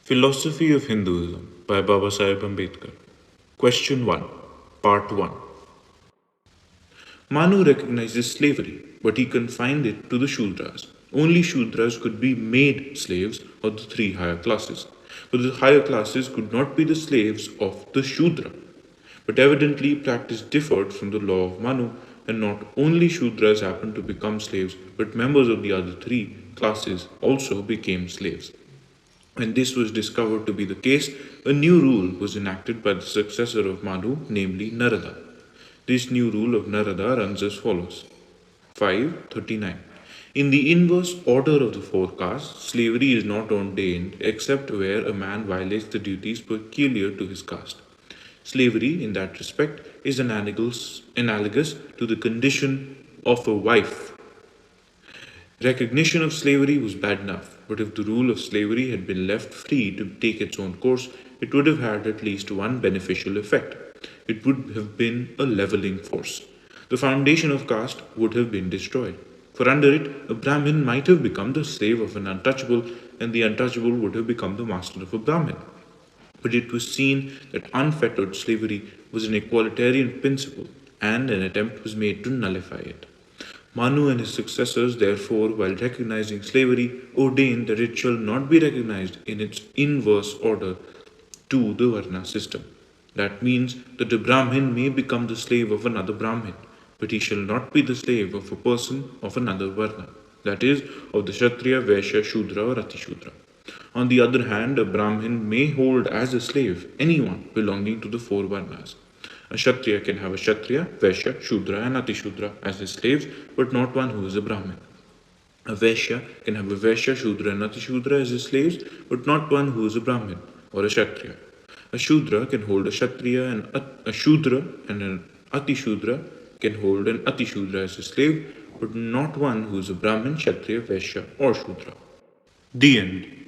Philosophy of Hinduism by Babasaheb Ambedkar. Question 1, Part 1. Manu recognizes slavery, but he confined it to the Shudras. Only Shudras could be made slaves of the three higher classes, but the higher classes could not be the slaves of the Shudra. But evidently, practice differed from the law of Manu, and not only Shudras happened to become slaves, but members of the other three classes also became slaves. When this was discovered to be the case, a new rule was enacted by the successor of Manu, namely Narada. This new rule of Narada runs as follows. 539. In the inverse order of the four castes, slavery is not ordained except where a man violates the duties peculiar to his caste. Slavery, in that respect, is analogous to the condition of a wife. Recognition of slavery was bad enough, but if the rule of slavery had been left free to take its own course, it would have had at least one beneficial effect. It would have been a leveling force. The foundation of caste would have been destroyed. For under it, a Brahmin might have become the slave of an untouchable, and the untouchable would have become the master of a Brahmin. But it was seen that unfettered slavery was an egalitarian principle, and an attempt was made to nullify it. Manu and his successors, therefore, while recognizing slavery, ordained that it shall not be recognized in its inverse order to the Varna system. That means that a Brahmin may become the slave of another Brahmin, but he shall not be the slave of a person of another Varna, that is, of the Kshatriya, Vaishya, Shudra or Atishudra. On the other hand, a Brahmin may hold as a slave anyone belonging to the four Varnas. A Kshatriya can have a Kshatriya, Vaishya, Shudra and Atishudra as his slaves, but not one who is a Brahmin. A Vaishya can have a Vaishya, Shudra and Atishudra as his slaves, but not one who is a Brahmin or a Kshatriya. A Shudra can hold a Kshatriya and a Shudra, and an Atishudra can hold an Atishudra as a slave, but not one who is a Brahmin, Kshatriya, Vaishya or Shudra. The end.